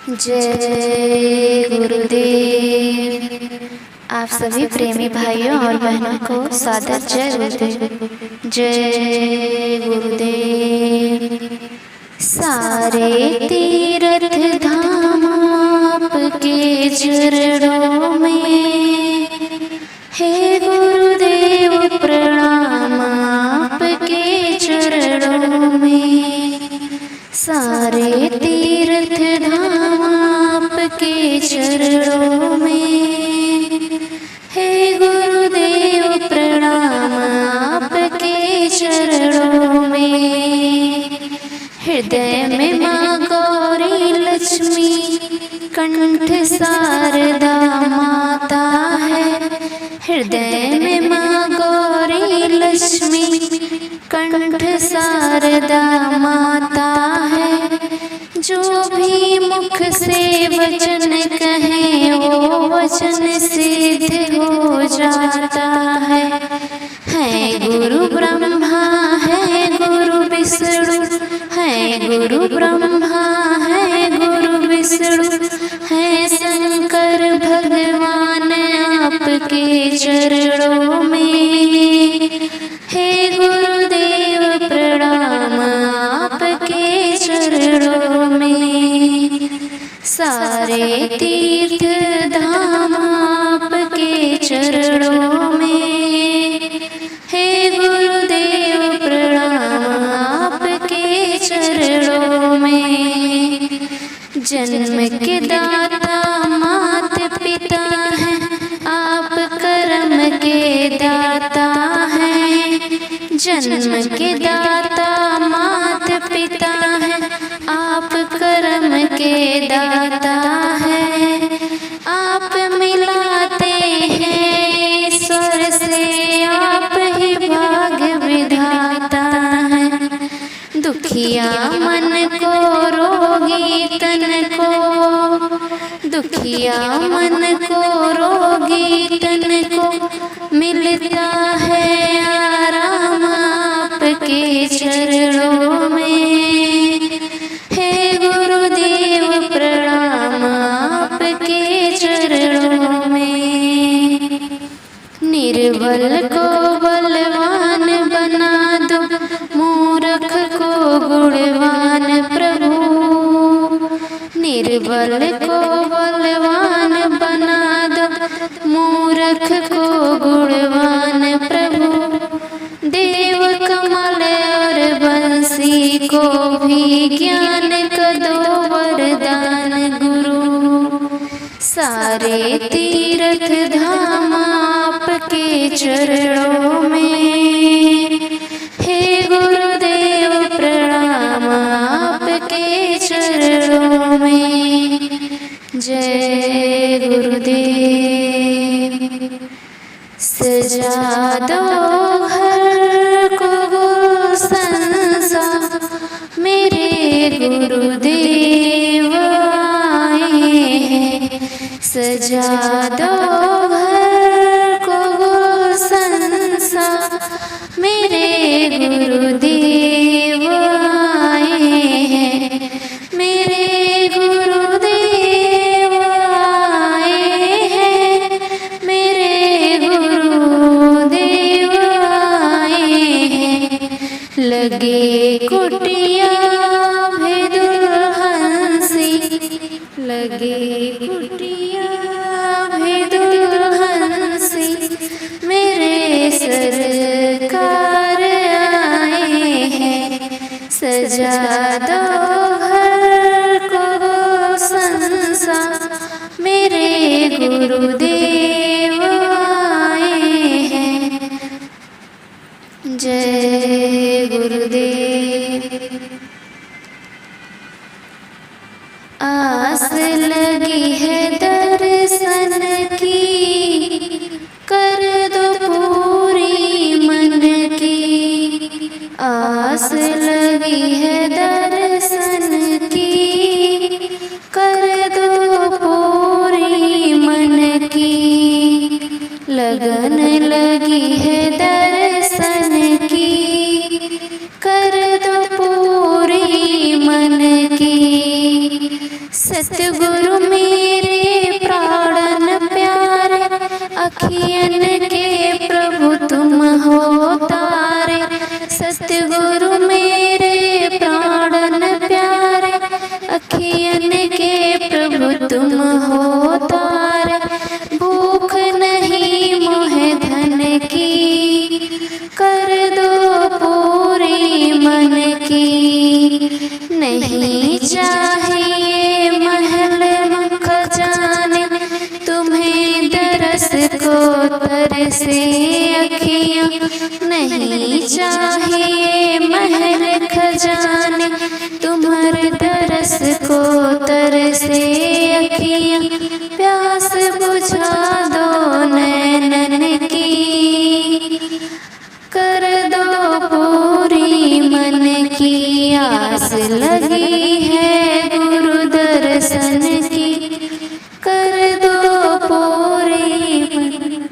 जय गुरुदेव। आप सभी प्रेमी भाइयों और बहनों को सादर जय गुरुदेव। जय गुरुदेव। सारे तीर्थ धाम आपके चरणों में, हे गुरुदेव प्रणाम आपके चरणों में। सारे तीर्थ धाम आपके चरणों में, हे गुरुदेव प्रणाम आपके चरणों में। हृदय में माँ गौरी लक्ष्मी, कंठ शारदा माता है। हृदय में माँ गौरी लक्ष्मी, कंठ शारदा माता है। जो भी मुख से वचन कहें वो वचन सिद्ध हो जाता है। गुरु ब्रह्मा है गुरु विष्णु, है गुरु ब्रह्मा है गुरु विष्णु, है शंकर भगवान आपके चरणों में। हे गुरुदेव प्रणाम आपके चरणों में। सारे तीर्थ धाम आपके चरणों में, हे गुरुदेव प्रणाम आपके चरणों में। जन्म के दाता मात पिता है, आप कर्म के दाता हैं। जन्म के दाता मात पिता है, आप कर्म के दाता हैं। आप मिलाते हैं ईश्वर से, आप ही भाग विधाता हैं। दुखिया मन को रोगी तन को, दुखिया मन को रोगी तन को मिलता है आराम आपके चरणों में। हे गुरुदेव प्रणाम आपके चरणों में। निर्बल को बलवान बना दो, मूर्ख को गुणवान प्रभु। निर्बल को बलवान बना दो, मूर्ख को गुणवान प्रभु। देव कमल और बंसी को भी ज्ञान का दो वरदान गुरु। सारे तीर्थ धाम आपके चरणों में, हे गुरुदेव प्रणाम आपके चरणों में। जय गुरुदेव। सजा दो घर को गुलशन सा, मेरे गुरुदेव आए हैं। सजा दो घर को गुलशन सा, मेरे गुरुदेव आए हैं। मेरे गुरुदेव आए हैं, मेरे गुरुदेव आए हैं। लगे कुटिया भी दुल्हन सी, लगे कुटिया भी दुल्हन सी, मेरे सरकार आए हैं। सजा दो घर को गुलशन सा, मेरे गुरुदेव आए हैं। जय गुरुदेव। आस लगी है दर्शन की, कर दो पूरी मन की। आस लगी है दर्शन की, कर दो पूरी मन की। लगन लगी है दर्शन की, कर दो पूरी मन की। सतगुरु मेरे प्राणन प्यारे, अखियन के प्रभु तुम हो तारे। सतगुरु मेरे प्राणन प्यारे, अखियन के प्रभु तुम हो तारे। भूख नहीं मोहे धन की, कर दो पूरी मन की। नहीं चाहिए महल खजाने, तुम्हें दरस को तरसे अखियाँ। नहीं चाहिए महल खजाने, तुम्हारे दरस को तरसे अखियाँ। प्यास बुझा दो नैनन की, कर दो पूरी मन की। आस लगी है गुरु दर्शन की, कर दो पूरी मन।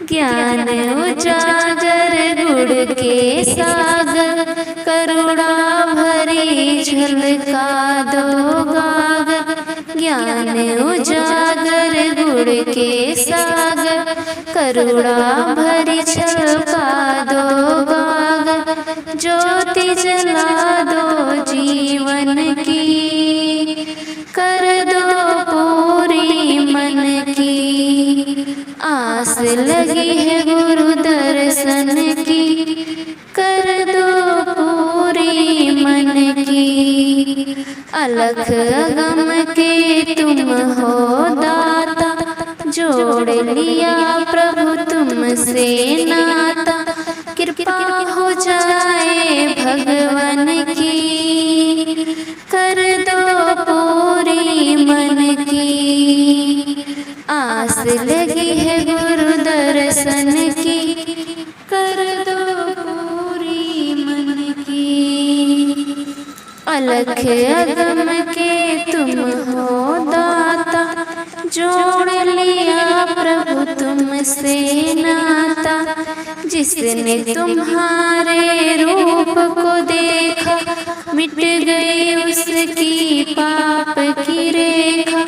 ज्ञान उजागर गुड़ के सागर, करुणा भरी झलका दो गागर। ज्ञान उजागर गुड़ के सागर, करुणा भरी झलका दो गागर। ज्योति जला दो जीवन की, कर दो पूरी मन की। आस लगी है गुरु दर्शन की, कर दो पूरी मन की। अलख अगम के तुम हो दाता, जोड़ लिया प्रभु तुमसे नाता। कृपा हो जाए भगवान की, कर दो पूरी मन की। आस लगी है गुरु दर्शन की, कर दो पूरी मन की। अलख अगम के तुम हो दाता, जोड़ लिया प्रभु तुमसे नाता। जिसने तुम्हारे रूप को देखा, मिट गई उसकी पाप की रेखा।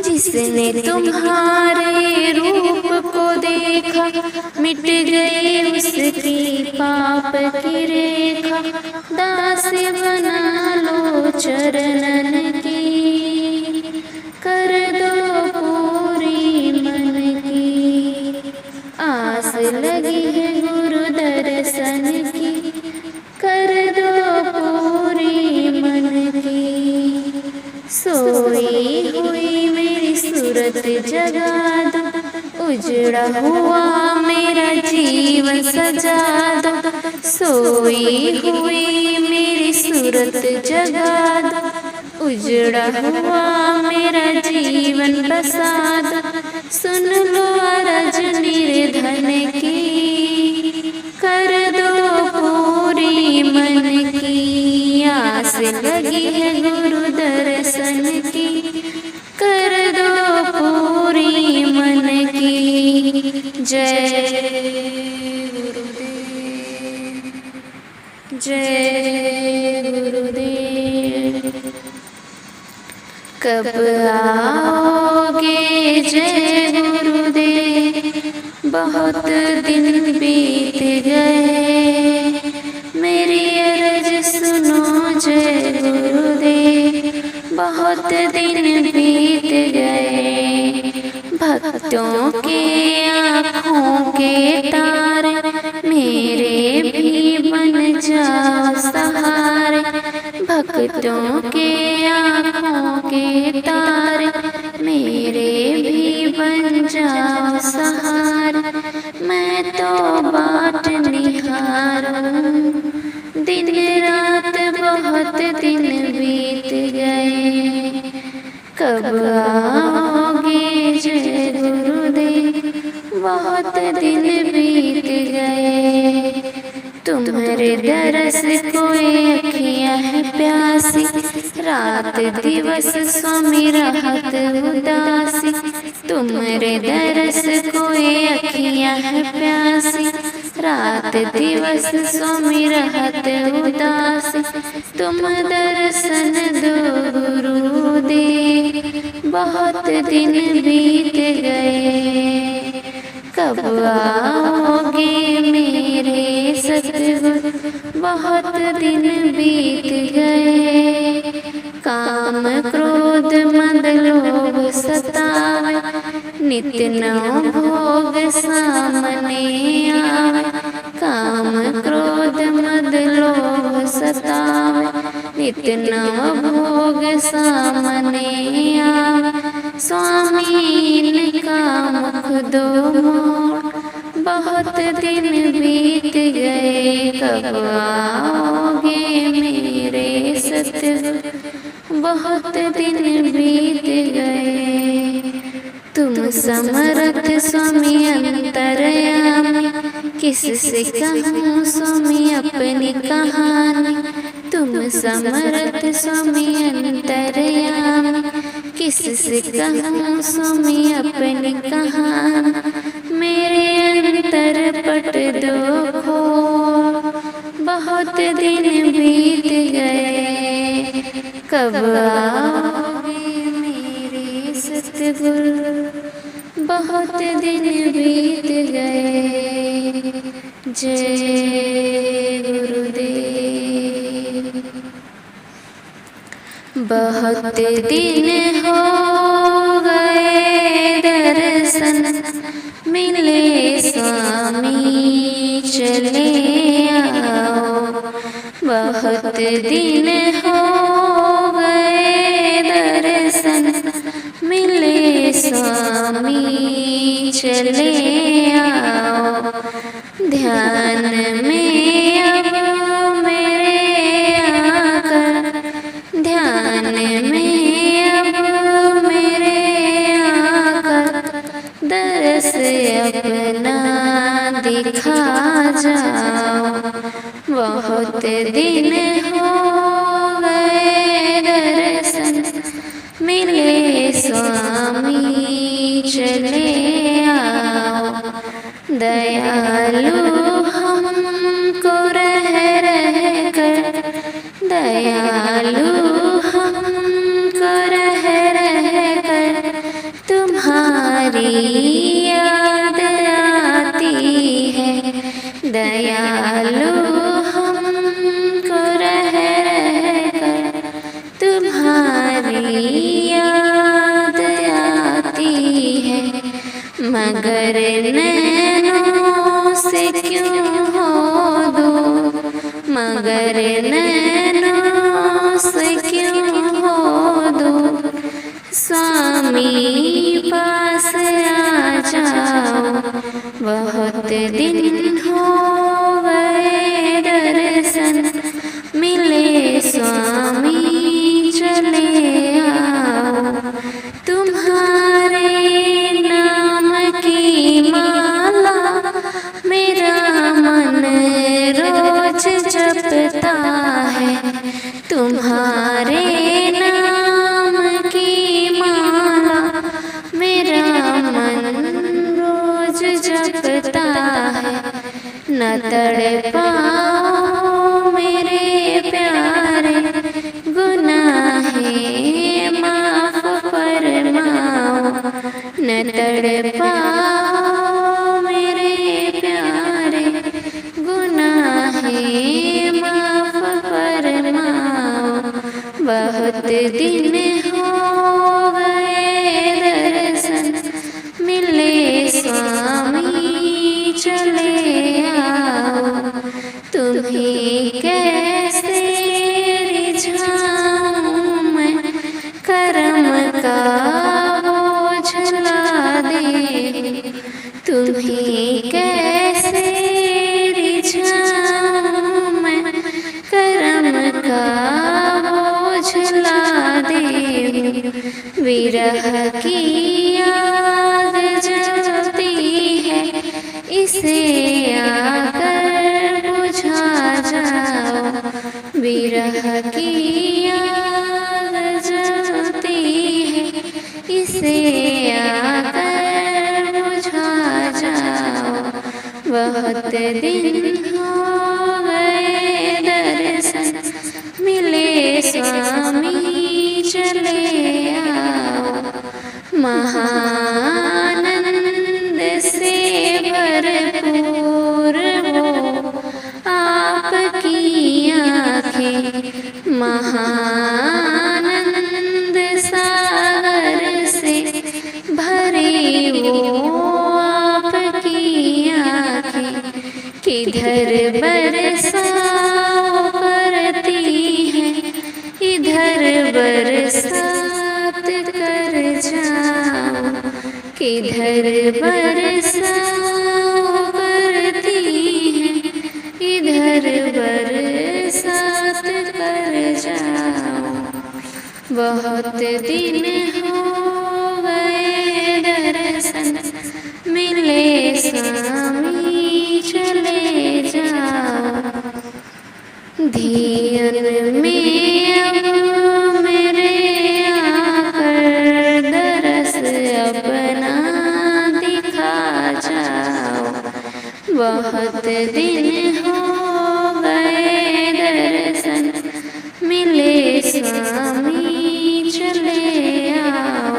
जिसने तुम्हारे रूप को देखा, मिट गई उसकी पाप की रेखा। दास बना लो चरणन की, कर दो पूरी मन की। आस लगी है गुरु दर्शन की, कर दो पूरी मन की। सोई हुई मेरी सूरत जगा दो, उजड़ा हुआ मेरा जीवन सजा दो। सोई हुई मेरी सूरत जगा दो, उजड़ा हुआ मेरा जीवन बसा दो। सुन लो अरज निर्धन की, कर दो पूरी मन की। आस लगी है गुरु दर्शन की, कर दो पूरी मन की। जय गुरुदेव, जय गुरुदेव। कब आओगे जय गुरुदेव, बहुत दिन बीत गए। मेरी अर्ज सुनो जय गुरुदेव, बहुत दिन बीत गए। भक्तों के आँखों के तारे, मेरे भी बन जाओ सहारे। भक्तों के आँखों के तारे, मेरे भी बन जाओ सहारे। मैं तो बाट निहारूं, दिन रात बहुत दिन बीत गए। कब आओगे जय गुरुदेव, बहुत दिन बीत गए। तुम्हारे दरस कोई अखियाँ है प्यासी, रात दिवस स्वामी रहत उदासी। तुम्हारे दरस कोई अखियाँ है प्यासी, रात दिवस स्वामी रहत उदास, तुम दर्शन दो गुरुदेव। बहुत दिन बीत गए, कब आओगे मेरे सतगुरु। बहुत दिन बीत गए, काम क्रोध मद लोभ सतावे, नित्य नौ भोग सामने आवे। काम क्रोध मद लोभ सतावे, नित्य नौ भोग सामने आवे। स्वामी का मुख दो मोड़, बहुत दिन बीत गए, कब आओगे मेरे सतगुरु। बहुत दिन बीत गए, तुम समर्थ स्वामी अंतर्यामी। किससे कहूँ स्वामी अपनी कहानी, तुम समर्थ स्वामी अंतर्यामी। किससे कहूँ स्वामी अपनी कहानी, मेरे अंतर पट दो खोल। बहुत दिन बीत गए, कब आओगे मेरे सतगुरु। बहुत दिन बीत गए, जय गुरुदेव। बहुत दिन हो गए, दर्शन मिले स्वामी चले आओ। बहुत दिन हो गए, दर्शन मिले स्वामी चले आओ। ध्यान में अब मेरे आकर, ध्यान में अब मेरे आकर, दर्श अपना दिखा जाओ। बहुत दिन हो गए, दर्शन मिले स्वामी चले आओ। दयालु हमको रह रह कर, दयालु हमको रह रह कर, तुम्हारी याद आती है। दयालु हमको रह रह कर, तुम्हारी याद आती है। मगर नैनों से क्यों हो दूर, मगर नैनों से क्यों हो दूर। स्वामी पास आ जाओ, बहुत दिन हो गए, दर्शन मिले स्वामी चले आओ। तुम्हारे नाम की माला मेरा मन रोज जपता है। तुम्हारे नाम की माला मेरा मन रोज जपता है। न तड़पाओ मेरे प्यारे, गुनाहे माफ फरमाओ। न तड़पाओ मेरे प्यारे, गुनाहे माफ फरमाओ। बहुत दिन हो गए, दर्शन मिले स्वामी चले आओ। तुम्हें कैसे रिझाऊं मैं, करम का बोझ ला दे। तुम्हें कैसे रिझाऊं मैं, करम का बोझ ला दे। विरह की आग जलती है, इसे आकर बुझा जाओ। विरह की आग जलती है, इसे आकर बुझा जाओ। बहुत दिन हो गए दर्शन मिले स्वामी चले आओ। महानंद से भरपूर हो आपकी आँखें, महानंद सागर से भरे वो आपकी आँखें। किधर बरसात करती हैं, इधर बरसात कर जाओ। किधर बरसात करती हैं, इधर बरसात कर जाओ। बहुत दिन हो गए दर्शन मिले स्वामी चले जाओ। धियन में अब मेरे आकर दरस अपना दिखा जाओ। बहुत दिन हो गए दर्शन मिले स्वामी चले आओ।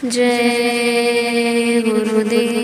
जय गुरुदेव।